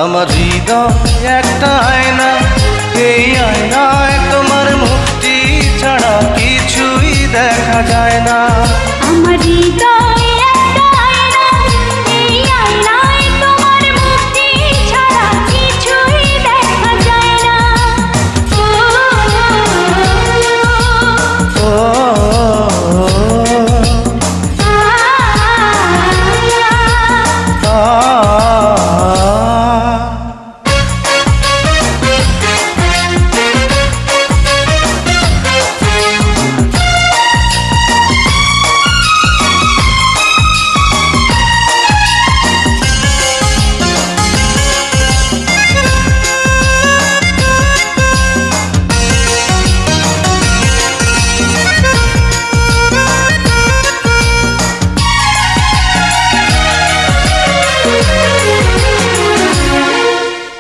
আমার হৃদয় একটা আয়না, এই আয়নায় তোমার মুক্তি ছাড়া কিছুই দেখা যায় না। আমার হৃদয় একটা আয়না, এই আয়নায় তোমার মুক্তি ছাড়া কিছুই দেখা যায় না। ও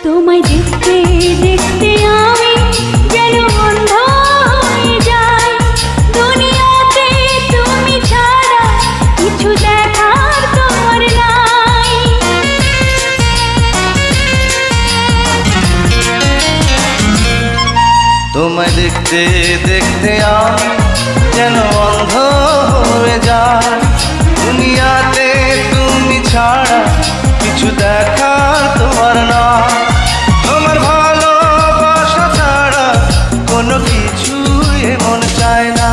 তোমায় দেখতে দেখতে আমি যেন অন্ধ হয়ে যাই। দুনিয়াতে তুমি ছাড়া কিছু দেখার তোমার নাই। তোমায় দেখতে দেখতে আমি যেন অন্ধ হয়ে যাই। দুনিয়াতে তুমি ছাড়া কিছু দেখার তোমার না। তোমার ভালোবাসা ছাড়া কোনো কিছু এমন চায় না।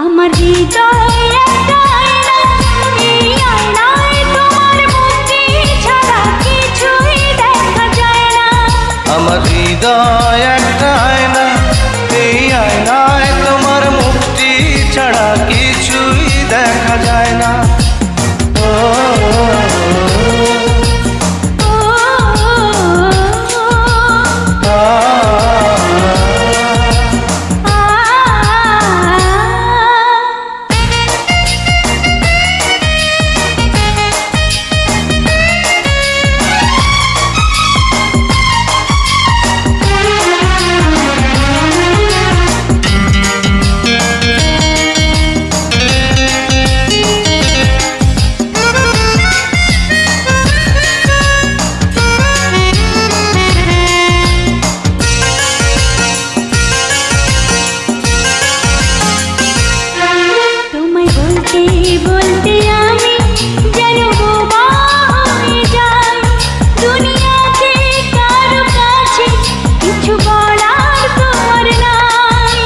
আমার হৃদয় একটা আয়না, এই আয়নায় তোমার মুক্তি ছাড়া কিছুই দেখা যায় না। আমার হৃদয় একটা আয়না, এই আয়নায় তোমার মুক্তি ছাড়া কিছুই দেখা যায় না। ও তোমায় বলতে বলতে আমি যেন বোবা হয়ে যাই। দুনিয়াতে কারো কাছে কিছু বলার তোমার নাই।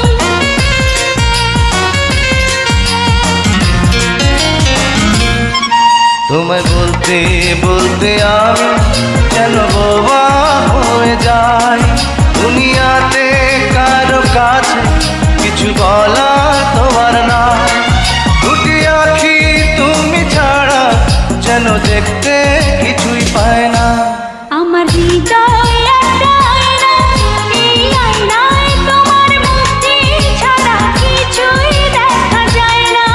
তোমায় বলতে বলতে আমি যেন বোবা হয়ে যাই। দুনিয়াতে কারো কাছে কিছু বলার তোমার না। দুটি আঁখি তুমি ছাড়া যেন দেখতে কিছুই পায় না। আমার হৃদয় একটা আয়না, এই আয়নায় তোমার মুক্তি ছাড়া কিছুই দেখা যায় না।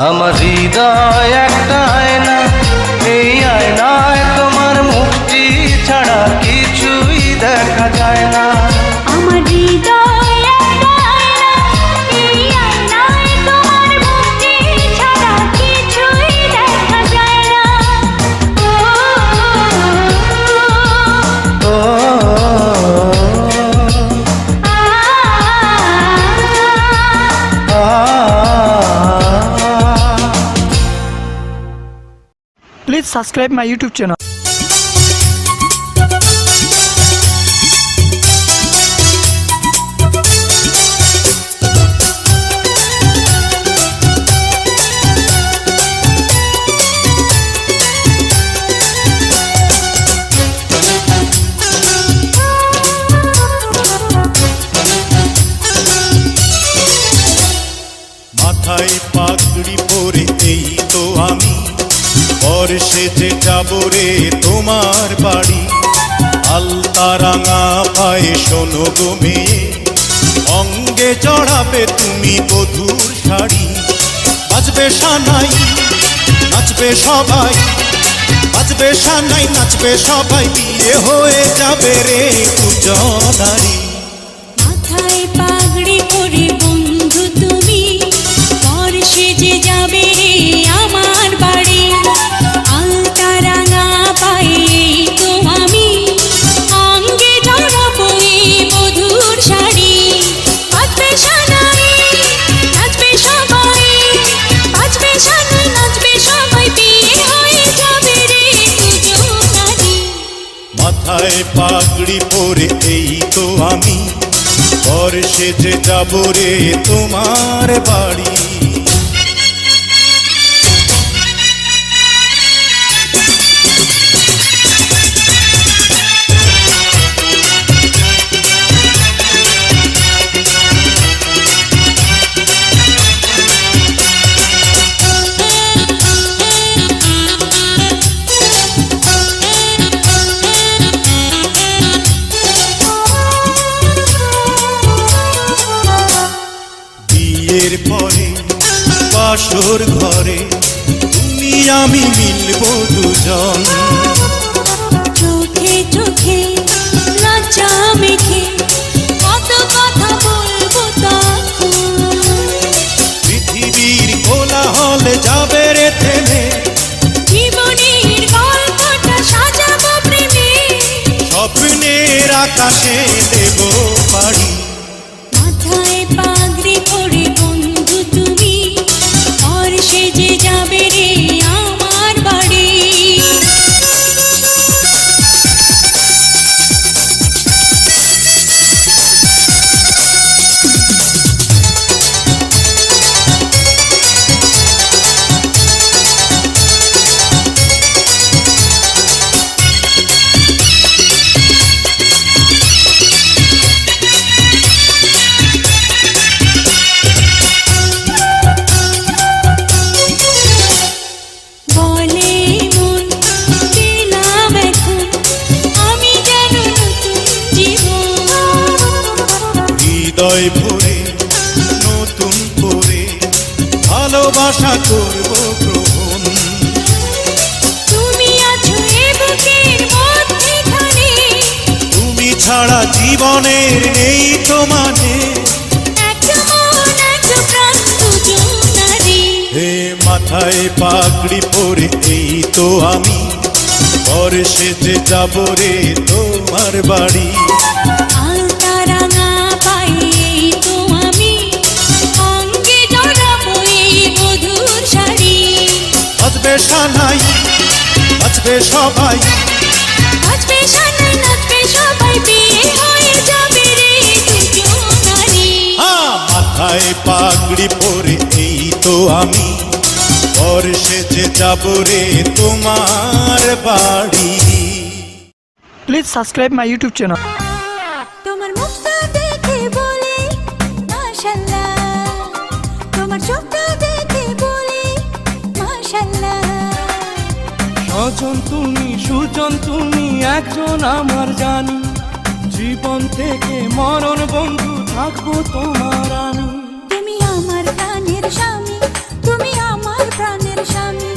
আমার হৃদয় একটা আয়না, এই আয়নায় তোমার মুক্তি ছাড়া কিছুই দেখা যায় না। আমার হৃদয় একটা আয়না, এই আয়নায় তোমার মুক্তি ছাড়া কিছুই দেখা যায় না। ও Please subscribe my YouTube channel. মাথায় পাগড়ি পরে এই তো আমি বর্ষে যে যাব রে তোমার বাড়ি। আলতা রাঙা পায়ে শোনো গো মেয়ে, অঙ্গে জড়াবে তুমি বধূর শাড়ি। বাজবে সানাই নাচবে সবাই, বাজবে সানাই নাচবে সবাই, বিয়ে হয়ে যাবে রে দুজনারি। মাথায় পাগড়ি পরে বন্ধু তুমি, বর্ষে যে যাবে রে পাগড়ি পরে এই তো আমি পর সেজে যাব রে তোমার বাড়ি। বিয়ের পরে বাসর ঘরে তুমি আমি মিলব দুজন, চোখে চোখে লজ্জা মেখে কত কথা বলবো তখন। পৃথিবীর কোলাহল যাবে রে থেমে, জীবনের গল্পটা সাজাবো প্রেমে, স্বপ্নের আকাশে দেব পাড়ি। মাথায় পাগড়ি পরে বন্ধু তুমি আর সেজে যাবে রে আমার বাড়ি। বলে মন পেলাম এখন আমি যেন নতুন জীবন। হৃদয় ভরে নতুন করে ভালোবাসা করব গ্রহণ, তুমি আছো এ বুকের মধ্যেখানে, তুমি ছাড়া জীবনের নেই তো মানে। একটা মন একটা প্রাণ দুজনারে। হে মাথায় পাগড়ি পরে এই তো আমি পর সেজে যাব রে তোমার বাড়ি। আলতা রাঙা পায়ে এই তো আমি অঙ্গে জড়াবো এই বধূর শাড়ি। বাজবে সানাই বাজবে সবাই, নাচবে সানাই নাচবে সবাই, বিয়ে হয়ে যাবে রে দুজনারে। মাথায় পাগড়ি পরে এই তো আমি পর সেজে যাব রে তোমার বাড়ি। Please subscribe my YouTube channel. তোমার মুখটা দেখে বলি মাশাআল্লাহ, তোমার চোখটা দেখে বলি মাশাআল্লাহ। স্বজন তুমি সুজন তুমি একজন আমার জানি, জীবন থেকে মরণ বন্ধু থাকবো তোমার আমি। তুমি আমার প্রাণের স্বামী, তুমি আমার প্রাণের স্বামী,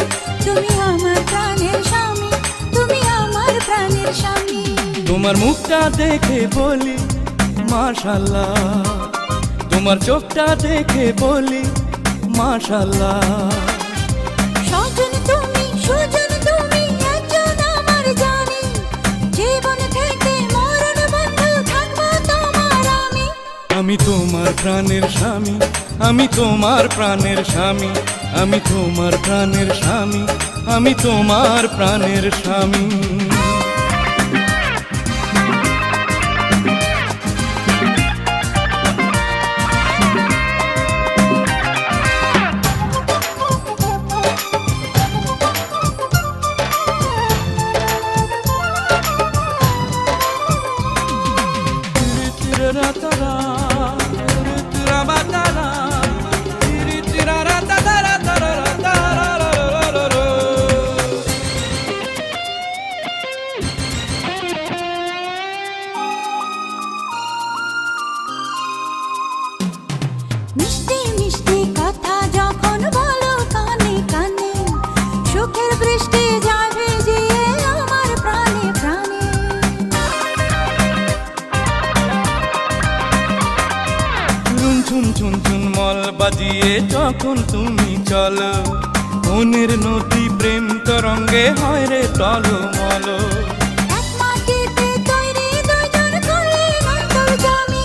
তুমি আমার প্রাণের স্বামী, তুমি আমার প্রাণের স্বামী। তোমার মুখটা দেখে বলি মাশাআল্লাহ, তোমার চোখটা দেখে বলি মাশাআল্লাহ। স্বজন তুমি সুজন তুমি একজন আমার জানি, জীবন থেকে মরণ বন্ধু থাকবো তোমার আমি। আমি তোমার প্রাণের স্বামী, আমি তোমার প্রাণের স্বামী, আমি তোমার প্রাণের স্বামী, আমি তোমার প্রাণের স্বামী। মিষ্টি মিষ্টি কথা যখন বলো কানে কানে, সুখের বৃষ্টি যাবে জিয়ে আমার প্রাণে প্রাণে। চুন চুন চুন চুন মল বাজিয়ে যখন তুমি চলো, মনের নদী প্রেম তরঙ্গে হয় রে টলমল। এক মাটিতে তৈরি দুজন করলে মঙ্গল জামি।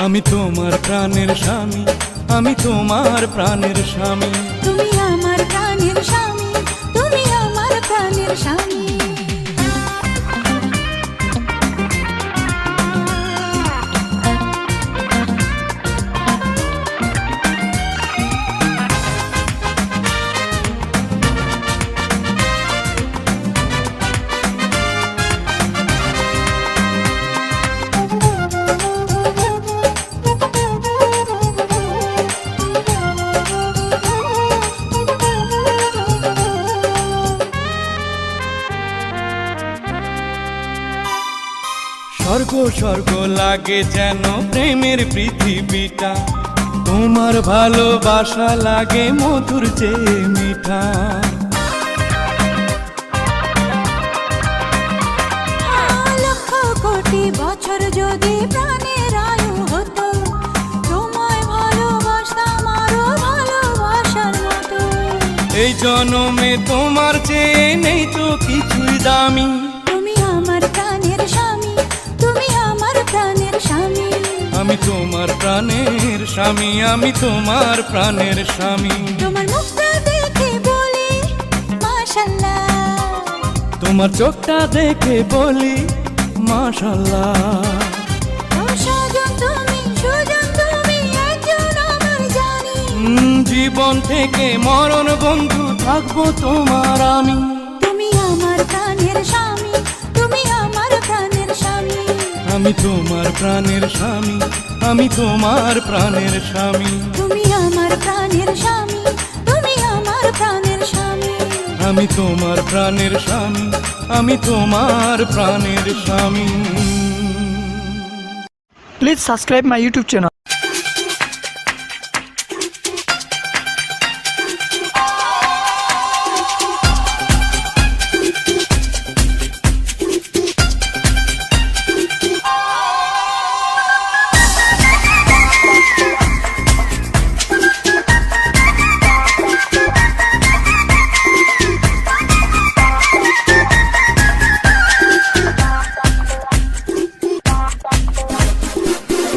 আমি তোমার প্রাণের স্বামী, আমি তোমার প্রাণের স্বামী। তুমি আমার প্রাণের স্বামী, তুমি আমার প্রাণের স্বামী। স্বর্গ লাগে যেন প্রেমের পৃথিবীটা, তোমার ভালোবাসা লাগে মধুর চেয়ে মিঠা। লক্ষ কোটি বছর যদি প্রাণের আয়ু হতো, তোমায় ভালোবাসতাম আরো ভালোবাসার মতো। এই জনমে তোমার চেয়ে নেই তো কিছুই দামি, তুমি আমার প্রাণের স্বামী, তুমি আমার প্রাণের স্বামী। আমি তোমার প্রাণের স্বামী, আমি তোমার প্রাণের স্বামী। তোমার মুখটা দেখে বলি মাশাআল্লাহ, তোমার চোখটা দেখে বলি মাশাআল্লাহ। সুজন তুমি, সুজন তুমি একজন আমার জানি। জীবন থেকে মরণ বন্ধু থাকবো তোমার আমি। তুমি আমার প্রাণের স্বামী, তুমি আমার প্রাণের স্বামী। আমি তোমার প্রাণের স্বামী, আমি তোমার প্রাণের স্বামী। তুমি আমার প্রাণের স্বামী, তুমি আমার প্রাণের স্বামী। আমি তোমার প্রাণের স্বামী, আমি তোমার প্রাণের স্বামী। Please subscribe my YouTube channel.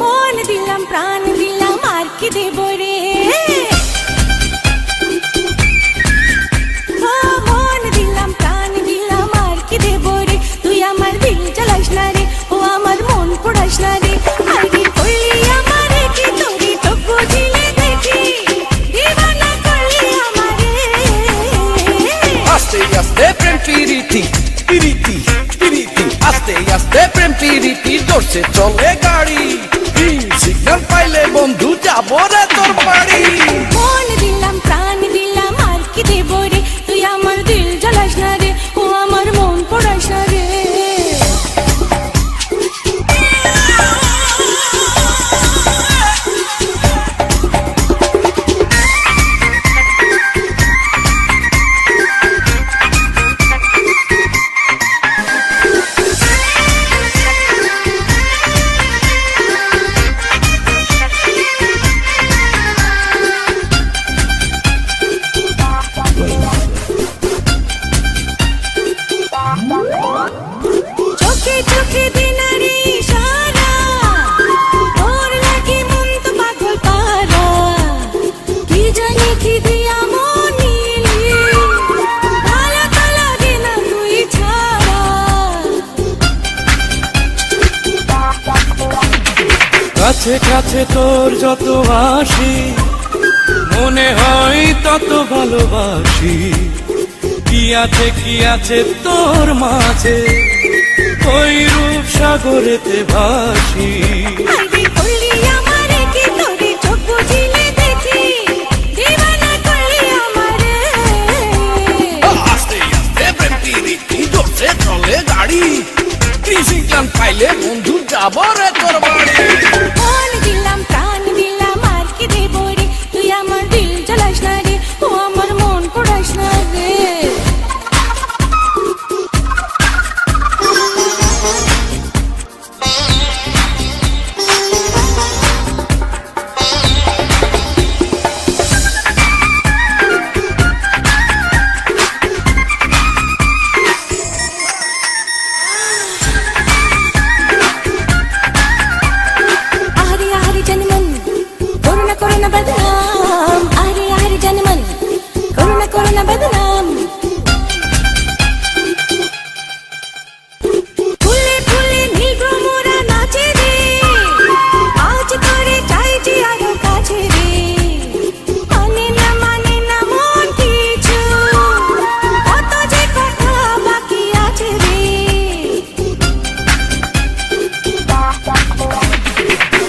মন দিলাম প্রাণ দিলাম আর কি দেব রে, ও মন দিলাম প্রাণ দিলাম আর কি দেব রে। তুই আমার দিল জ্বালাস না রে, ও আমার মন পোড়াস না রে। আইডি করলি আমারে কি তোরি তো বুঝিলে দেখি, দিবানা করলি আমারে। আস্তে আস্তে প্রেম পিরিতি পিরিতি পিরিতি, আস্তে আস্তে প্রেম পিরিতি, জোরসে চলে গাড়ি। সিগন্যাল পাইলে বন্ধু যাবো রে তোর বাড়ি। মন দিলাম প্রাণ দিলাম আর কি দেব রে, তুই আমার দিল জ্বালাস না রে, ও আমার মন পোড়াস না রে। চোখে চোখে দিনারে ইশারা, তোর লাগি মন তো পাগল পারা। কি জানি কি দিয়া মন নিলি, ভালো তো লাগে না তুই ছাড়া। কাছে কাছে তোর যত আসি, মনে হয় তত ভালোবাসি। কি আছে তোর মাঝে, ওই রূপ সাগরেতে ভাসি। আইডি করলি আমারে কি তোরে চোখ বুঝিলে দেখি, দিবানা করলি আমারে। আস্তে আস্তে প্রেম পিরিতি, জোরসে চলে গাড়ি। সিগন্যাল পাইলে বন্ধু যাবো রে তোর বাড়ি। মন দিলাম প্রাণ দিলাম আর কি দেব রে, তুই আমার দিল জ্বালাস না রে, ও আমার মন পোড়াস না রে। আহারে আহারে জনমন করুণা করুণা বদনাম, আহারে আহারে জনমন করুণা করুণা বদনাম। ফুলে ফুলে নীল মোরা নাচে রে, আজ করে চাইছি আরো কাছে রে। মানে না মন কিছু, কত যে কথা বাকি আছে রে।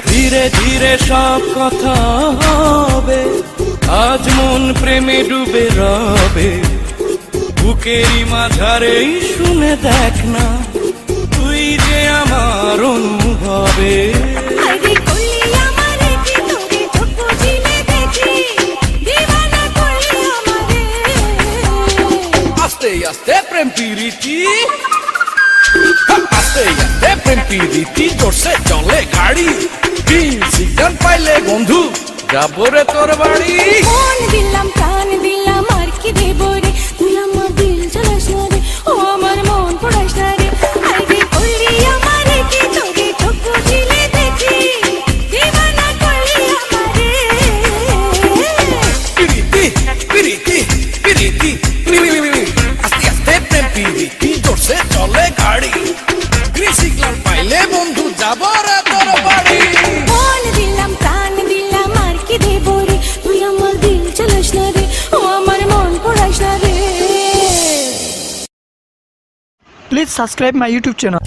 ধীরে ধীরে সব কথা হবে, আজ মন প্রেমে ডুবে রবে। বুকেরই মাঝারেই শুনে দেখ না, তুই যে আমার অনুভব। যাবে। আরে করলি আমারে কি তোরে চোখ বুঝিলে দেখি দিবানা করলি আমারে আস্তে আস্তে প্রেম পিরিতি, আস্তে আস্তে প্রেম পিরিতি, জোরসে চলে গাড়ি, গ্রিন সিগন্যাল পাইলে বন্ধু যাবো রে তোর বাড়ি। মন দিলাম প্রাণ দিলাম আর কি দেব রে, তুই আমার দিল চালাস না রে, ও আমার মন পড়াস না রে। আরে করলি আমারে কি তোরে চোখ বুঝিলে দেখি দিবানা করলি আমারে পিরিতি পিরিতি পিরিতি পিরিতি, আস্তে আস্তে প্রেম পিরিতি, জোরসে চলে গাড়ি, গ্রিন সিগন্যাল পাইলে বন্ধু যাবো রে তোর বাড়ি। মন দিলাম প্রাণ দিলাম আর কি দেব রে, তুই আমার দিল চালাস না রে, ও আমার মন পড়াস না রে। Please subscribe my YouTube channel.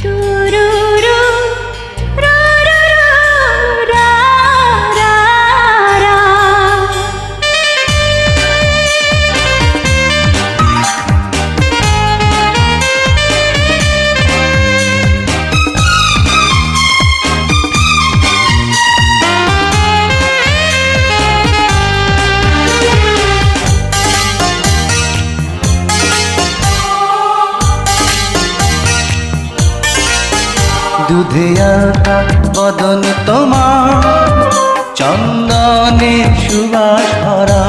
দুধে আঁকা বদন তোমার, চন্দনে সুবাস ভরা,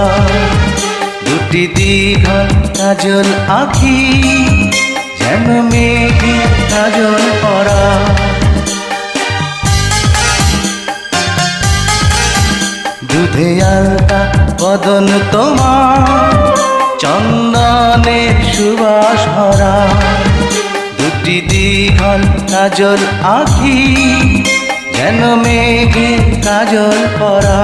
দুটি দীঘল কাজল আঁখি, যেন মেঘে কাজল পরা। দুধে আঁকা বদন তোমার, চন্দনে সুবাস ভরা, দুটি দীঘল কাজল আঁখি, যেন মেঘে কাজল পরা।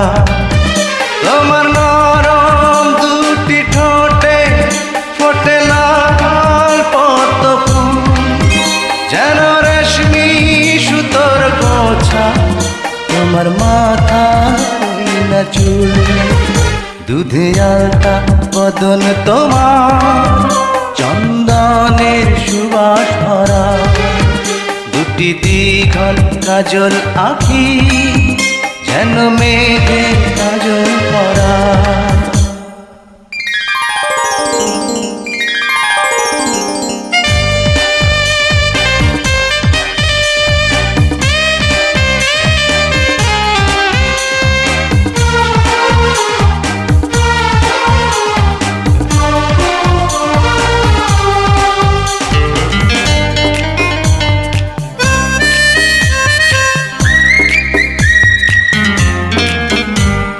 তোমার নরম দুটি ঠোঁটে ফোটে লাল পদ্ম ফুল, যেন রেশমি সুতোর গোছা, তোমার মাথা না চুল। দুধে আলতা বদন তোমার, চন্দনের সুবাস ভরা, দুটি দীঘল কাজল আঁখি, যেন মেঘে কাজল পরা।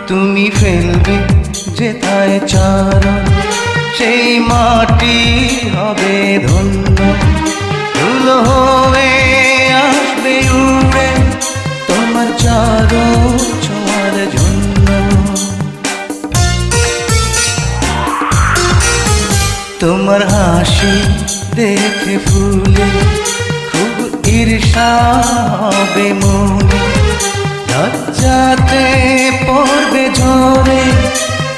তুমি ফেলবে যেথায় চরণ, সেই মাটি হবে ধন্য, ধুলো হয়ে আসবে উড়ে তোমার চরণ ছোঁয়ার জন্য। তোমার হাসি দেখে ফুলে খুব ঈর্ষা হবে মনে, লজ্জাতে পড়বে ঝরে,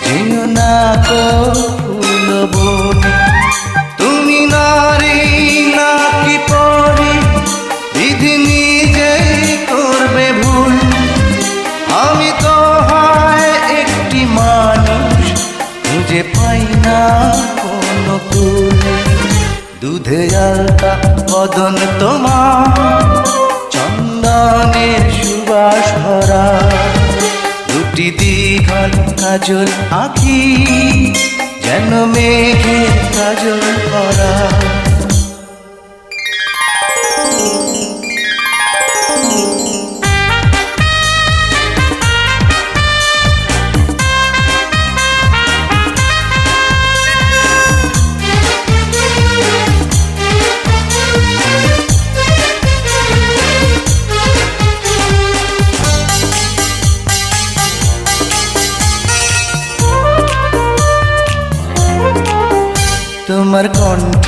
যেও না গো ফুল বনে। তুমি নারী নাকি পরি, বিধি নিজেই করবে ভুল, আমি তো হয় একটি মানুষ, খুঁজে পাই না কোনো কুল। দুধে আলতা বদন তোমার, চন্দনের সুবাস ভরা, দুটি দীঘল কাজল আঁখি, যেন মেঘে কাজল পরা। তোমার কণ্ঠ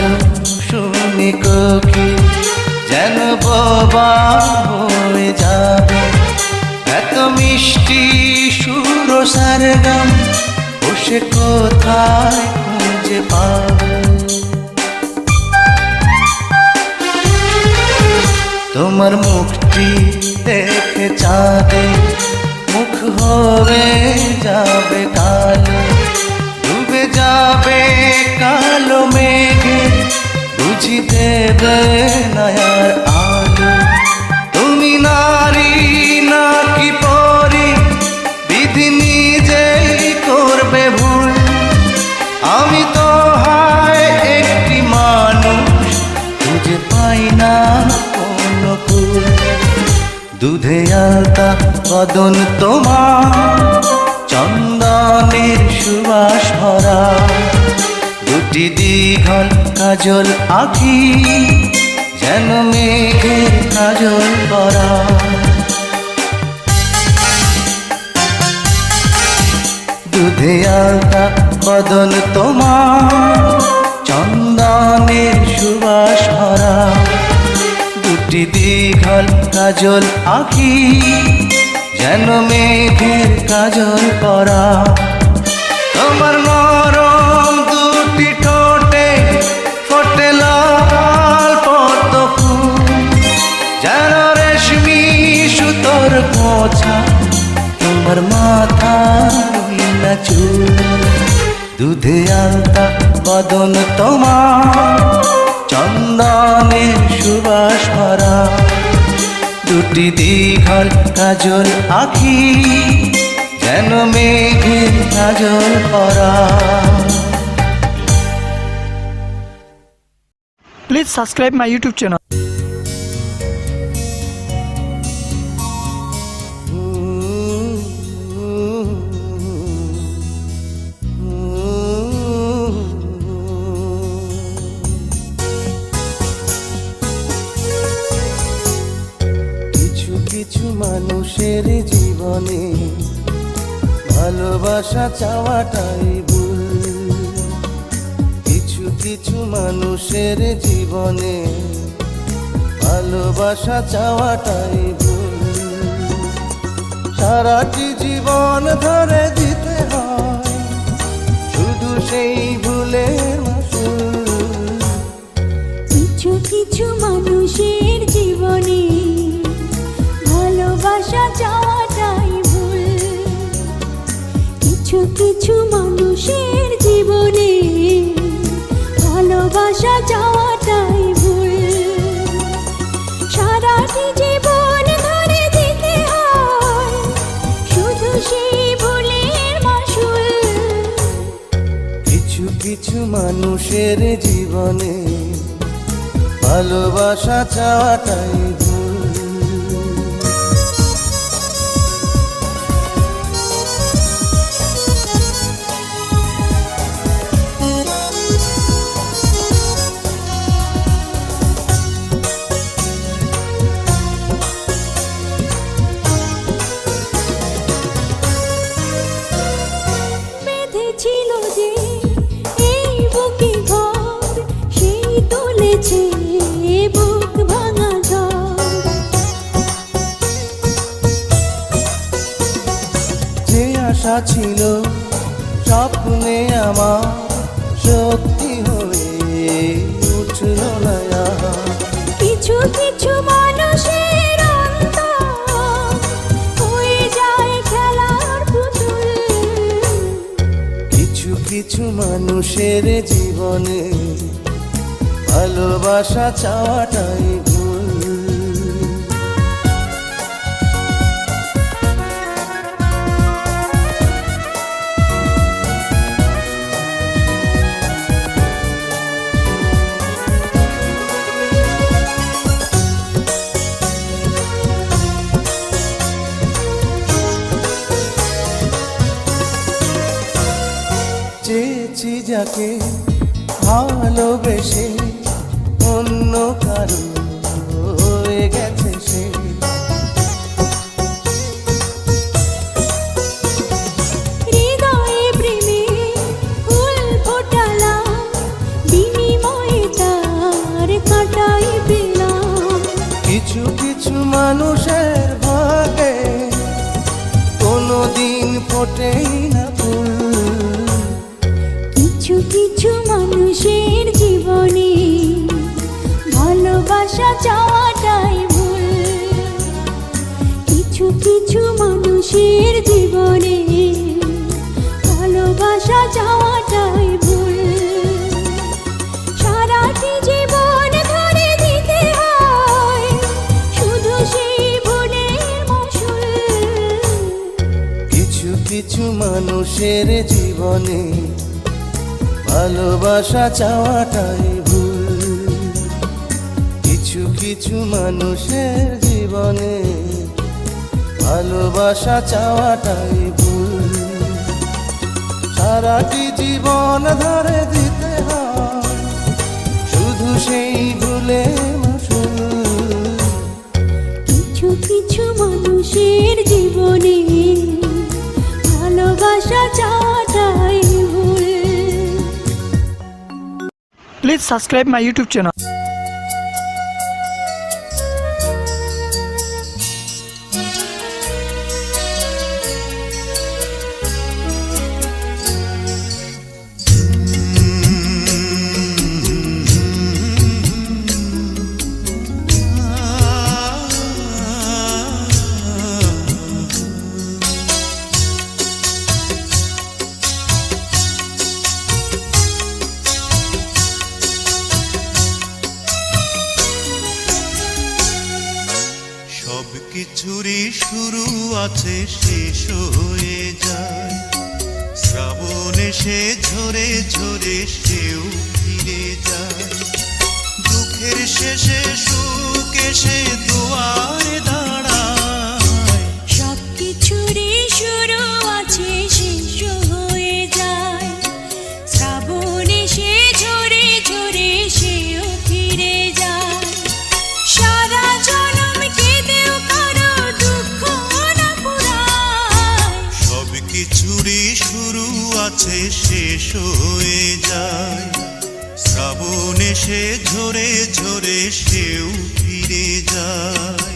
শুনে কোকিল যেন বোবা হয়ে যাবে, এত মিষ্টি সুর সারগাম বসে কোথায় খুঁজে পাবে। তোমার মুখটি দেখে চাঁদে মুখ হয়ে যাবে কালো, ডুবে যাবে কালো মেঘে, বুঝি দেবে নয়ার আলো। তুমি নারী নাকি পরি, বিধি নিজেই করবে ভুল। আমি তো হায় একটি মানুষ, খুঁজে পাই না কোনো কুল। দুধে আলতা বদন তোমার, চন্দনের সুবাস ভরা, দুটি দীঘল কাজল আঁখি, যেন মেঘের কাজল করা। দুধে আলতা বদন তোমার, চন্দনের সুবাস ভরা, দুটি দীঘল কাজল আঁখি, যেন মেঘের কাজল করা। তোমার নরম দুটি ঠোঁটে ফোটে লাল পদ্ম ফুল, যেন রেশমি সুতোর গোছা, তোমার মাথা না চুল। দুধে আলতা বদন তোমার, চন্দনের সুবাস ভরা, দুটি দীঘল কাজল আঁখি, যেন মেঘের কাজল করা। Please subscribe my YouTube channel. কিছু কিছু মানুষের জীবনে ভালোবাসা চাওয়াটাই ভুল। কিছু কিছু মানুষের জীবনে ভালোবাসা চাওয়াটাই ভুল। সারাটি জীবন ধরে দিতে হয় শুধু সেই ভুলের মাসুল। কিছু কিছু মানুষের জীবনে ভালোবাসা চাওয়াটাই ভুল। কিছু কিছু মানুষের জীবনে ভালোবাসা চাওয়াটাই ভুল। সারাটি জীবন ধরে দিতে হয় শুধু সেই ভুলের মাসুল। কিছু কিছু মানুষের জীবনে ভালোবাসা চাওয়াটাই ভুল। বেঁধেছিল যে এই বুকে ঘর, সেই তুলেছে বুক ভাঙা ঝড়। যে আশা ছিল স্বপ্নে আমার, সত্যি হয়ে উঠল না আর। কিছু কিছু মানুষের অন্তর হয়ে যায় খেলার পুতুল। কিছু কিছু মানুষের জীবনে ভালোবাসা চাওয়াটাই ভুল। চেয়েছি যাকে ভালোবেসে, অন্য কারো হয়ে গেছে সে। হৃদয়ে প্রেমে ফুল ফোটালাম, বিনিময়ে তার কাটাই পেলাম। কিছু কিছু মানুষের ভাগে কোনোদিন ফোটেই না ফুল। কিছু কিছু মানুষের জীবনে ভালোবাসা চাওয়াটাই ভুল। কিছু মানুষের জীবনে ভালোবাসা চাওয়াটাই ভুল। সারাটি জীবন ধরে দিতে হয় শুধু সেই ভুলের মাসুল। কিছু কিছু মানুষের জীবনে ভালোবাসা চাওয়াটাই ভুল। কিছু কিছু মানুষের জীবনে ভালোবাসা চাওয়াটাই ভুল। সারাটি জীবন ধরে দিতে হয় শুধু সেই ভুলের মাসুল। কিছু কিছু মানুষের জীবনে ভালোবাসা চাওয়াটাই ভুল। Please subscribe my YouTube channel. সব কিছুরই শুরু আছে শেষ হয়ে যায়, শ্রাবণ এসে ঝরে ঝরে সেও ফিরে যায়। দুঃখের শেষে সুখ এসে দুয়ারে দাঁড়ায়। সব কিছুরই শুরু আছে শেষ হয়ে যায়, শ্রাবণ এসে ঝরে ঝরে সেও ফিরে যায়। সারা জনম কেঁদেও কারো দুঃখ না পুরায়। সব কিছুরই শুরু আছে শেষ হয়ে যায়, শ্রাবণ এসে ঝরে ঝরে সেও ফিরে যায়।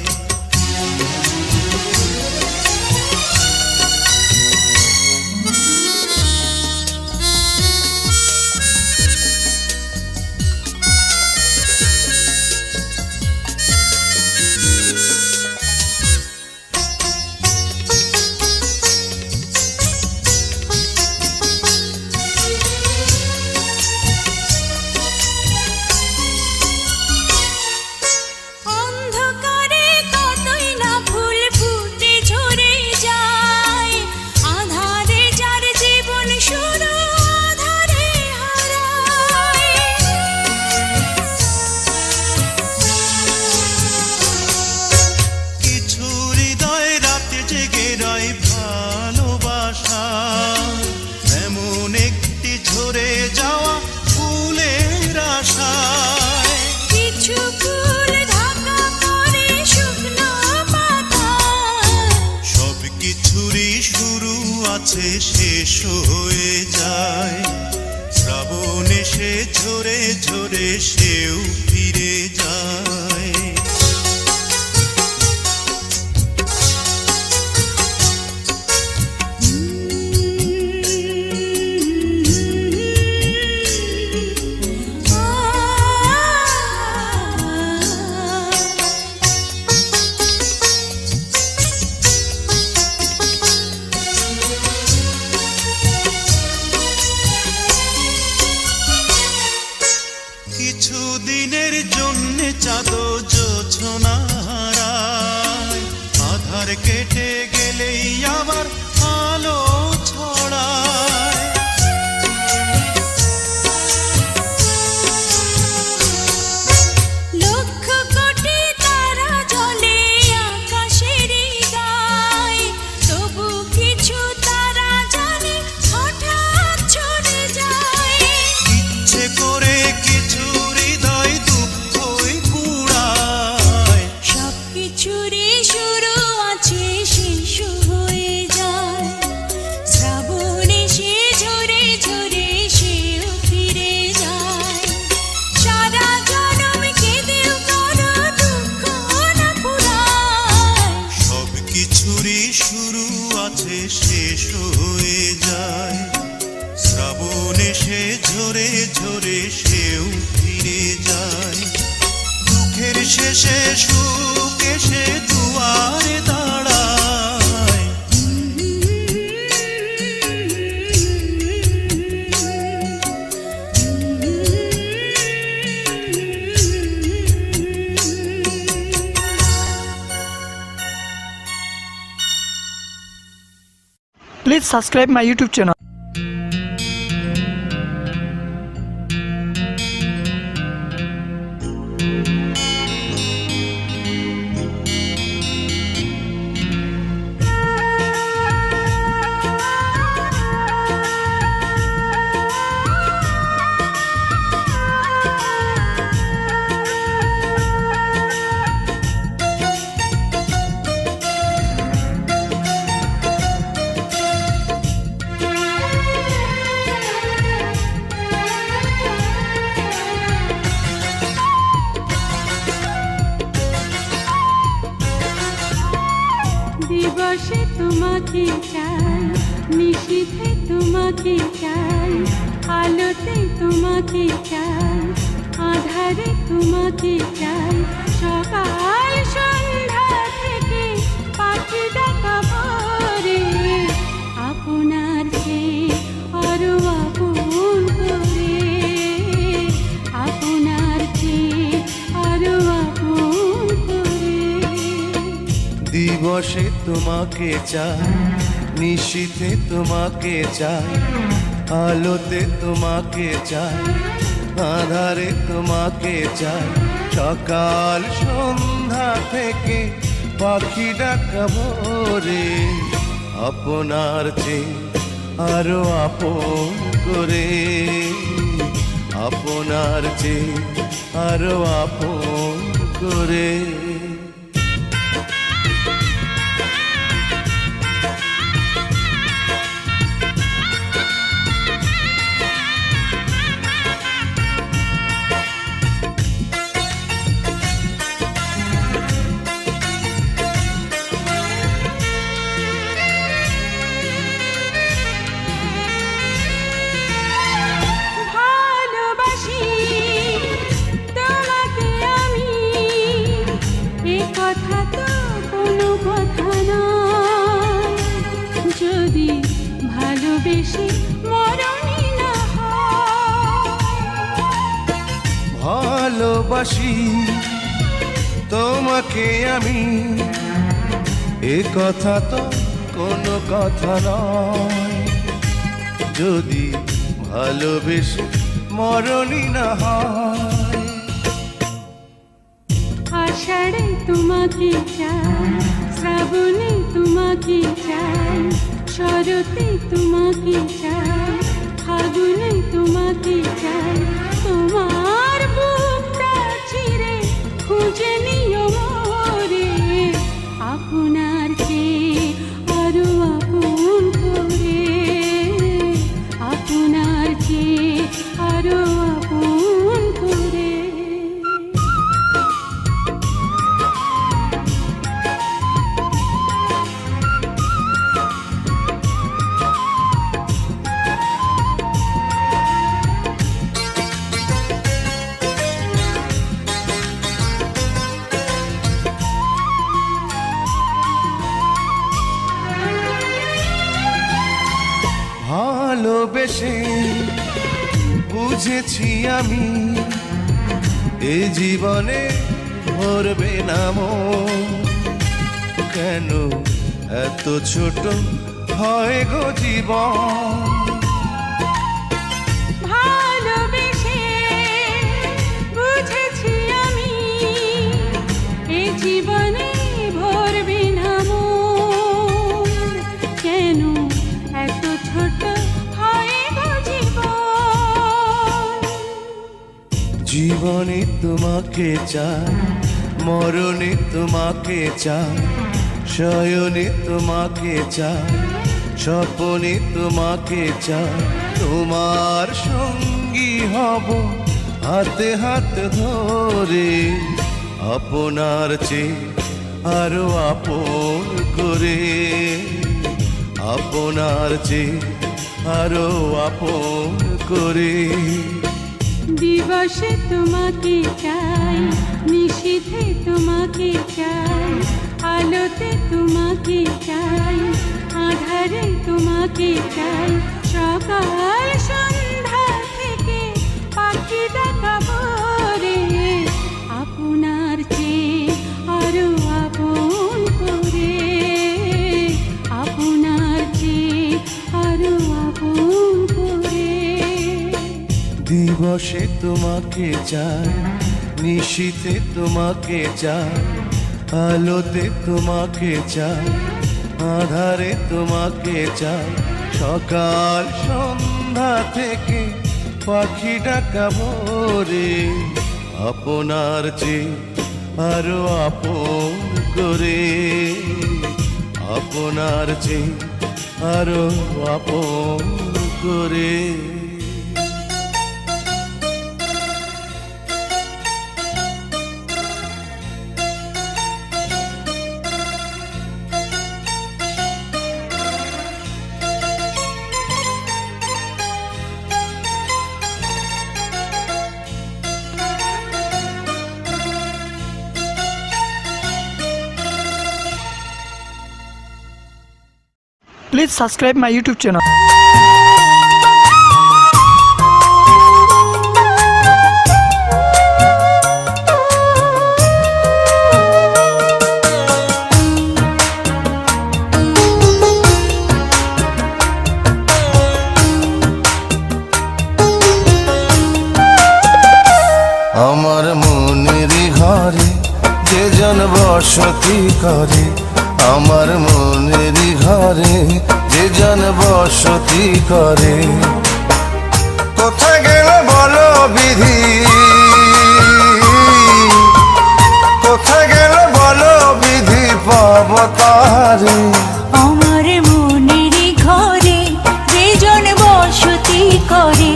অন্ধকারে কতই না ফুল ফুটে ঝরে যায়, আঁধারে যার জীবন শুরু আঁধারে হারায়। কিছু হৃদয় রাতে জেগে রয় ভালোবাসা, এমন একটি ঝরে যাওয়া ফুলের আশায়। কিছু ফুল ঢাকা পড়ে শুকনো পাতায়। সব কিছুরই শুরু আছে শেষ হয়ে যায়, শ্রাবণ এসে ঝরে ঝরে সেও ফিরে যায়। কিছু দিনের জন্য চাঁদ জোছনা হারায়, আধার কেটে গেলেই আবার আলো ছড়ায়। লক্ষ কোটি তারা জ্বলে আকাশের গায়ে, তবু কিছু তারা জানে হঠাৎ ছড়ে যায়। ইচ্ছে করে কিছু হৃদয় দুঃখই কুড়ায়। সব কিছুরই শুরু আছে শেষ হয়ে যায়, শ্রাবণ এসে ঝরে ঝরে সেও ফিরে যায়। সারা জনম কেঁদেও কারো দুঃখ না পুরায়। সব কিছুরই শুরু আছে শেষ হয়ে যায়, শ্রাবণ এসে ঝরে ঝরে সেও ফিরে যায়। দুঃখের শেষে সুখ এসে দুয়ারে দাঁড়ায়। Please subscribe my YouTube channel. দিবসে তোমাকে চাই, নিশীথে তোমাকে চাই, আলোতে তোমাকে চাই, আধারে তোমাকে চাই, সকাল সন্ধ্যা থেকে পাখি ডাকা ভোরে, আপনার চেয়ে আরো আপন করে, আপনার চেয়ে আরো আপন করে। দিবসে তোমাকে চাই, নিশীথে তোমাকে চাই, আলোতে তোমাকে চাই, আধারে তোমাকে চাই, সকাল সন্ধ্যা থেকে পাখি ডাকা ভোরে, আপনার চেয়ে আরো আপন করে, আপনার চেয়ে আরো আপন করে। ভালোবাসি তোমাকে আমি, এ কথা তো কোনো কথা নয়, যদি ভালোবেসে মরণই না হয়। ভালোবাসি তোমাকে আমি, এ কথা তো কোনো কথা নয়, যদি ভালোবেসে মরণই না হয়। আষাঢ়ে তোমাকে চাই, শ্রাবণে তোমাকে চাই, শরতে তোমাকে চাই, ফাগুনে তোমাকে চাই, তোমার বুকটা চিরে খুঁজে নিও মোরে, আপনার চেয়ে আরো আপন করে, আপনার চেয়ে আরো আপন করে। ভালোবেসে বুঝেছি আমি, এ জীবনে ভরবে না মন, কেন এত ছোট হয় গো জীবন। ভালোবেসে বুঝেছি আমি, এ জীবনে ভরবে না মন, কেন এত ছোট হয় গো জীবন। জীবনে তোমাকে চাই, মরণে তোমাকে চাই, শয়নে তোমাকে চাই, স্বপনে তোমাকে চাই, তোমার সঙ্গী হব হাতে হাত ধরে, আপনার চেয়ে আরো আপন করে, আপনার চেয়ে আরো আপন করে। দিবসে তোমাকে চাই, নিশীথে তোমাকে চাই, আলোতে তোমাকে চাই, আধারে তোমাকে চাই, সকাল সন্ধ্যা থেকে পাখি ডাকা ভোরে, আপনার চেয়ে আরো আপন করে, আপনার চেয়ে দিবসে তোমাকে চাই, নিশীথে তোমাকে চাই, আলোতে তোমাকে চাই, আধারে তোমাকে চাই। সকাল সন্ধ্যা থেকে পাখি ডাকা ভোরে, আপনার চেয়ে আরো আপন করে, আপনার চেয়ে আরো আপন করে। Please subscribe my YouTube channel. আমার মনেরই ঘরে যে জন বসতি করে, আমার মনেরই ঘরে যে জন বসতি করে। কোথায় গেল বলো বিধি, কোথায় গেল বলো বিধি, পাব তারে। আমার মনের ঘরে যে জন বসতি করে,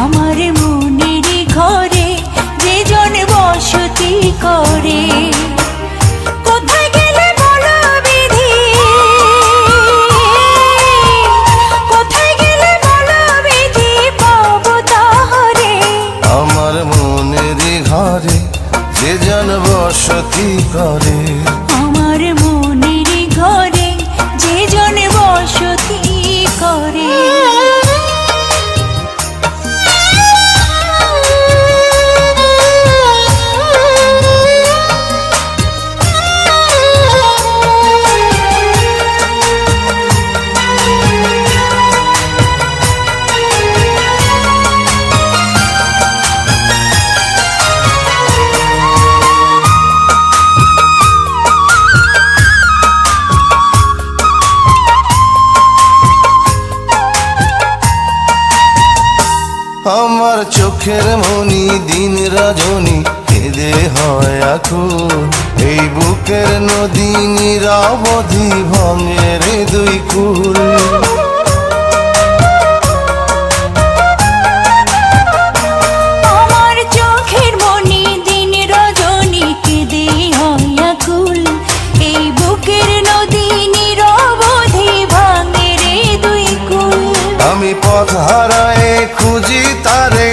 আমার মনের ঘরে যে জন বসতি করে। কোথায় গেলে বলো বিধি, কোথায় গেলে বলো বিধি, পাবো তাহরে। আমার মনেরই ঘরে যে জন বসতি করে, আমার মনের ঘরে যে জন বসতি করে। আমার চোখের মনি দিন রজনী কেঁদে হয় আকুল, এই বুকের নদী নিরাবধি ভাঙে রে দুই কুল। আমার চোখের মনি দিন রজনী কেঁদে হয় আকুল, এই বুকের নদী নিরবধি ভাঙে রে দুই কুল। আমি পথ হারায় খুঁজি তারে,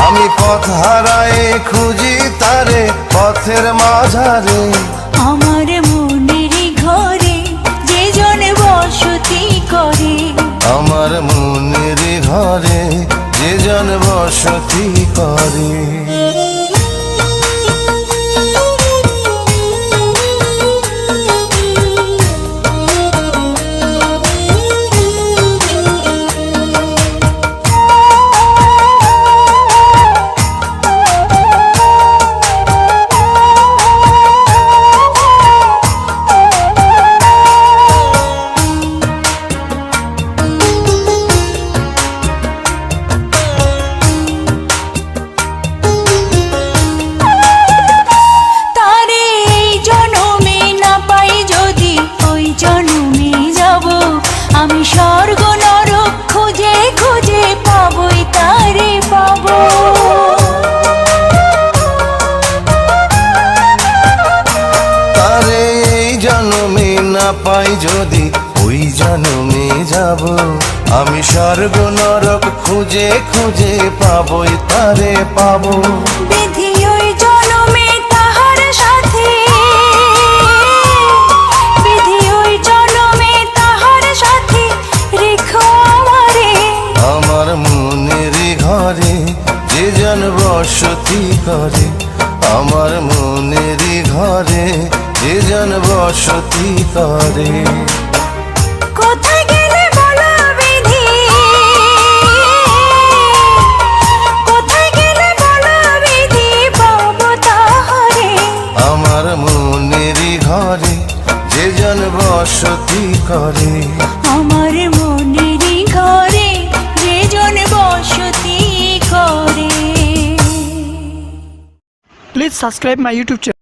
আমি পথ হারায় খুঁজি তারে পথের মাঝারে। আমার মনের ঘরে যে জন বসতি করে, আমার মনের ঘরে যে জন বসতি করে। তারে এই জনমে না পাই যদি ওই জনমে যাব, আমি স্বর্গ নরক খুঁজে খুঁজে পাবই তারে পাবো। তারে এই জন্মে না পাই যদি ওই জন্মে যাব, আমি স্বর্গ নরক খুঁজে খুঁজে পাবই তারে পাবো। বিধি ওই জনমে তাহার সাথে, বিধি ওই জনমে তাহার সাথে রেখো আমারে। আমার মনের ঘরে যে জন বসতি করে, আমার মনের ঘরে যে জন বসতি করে। কোথায় গেলে বলো বিধি, Please subscribe my YouTube channel.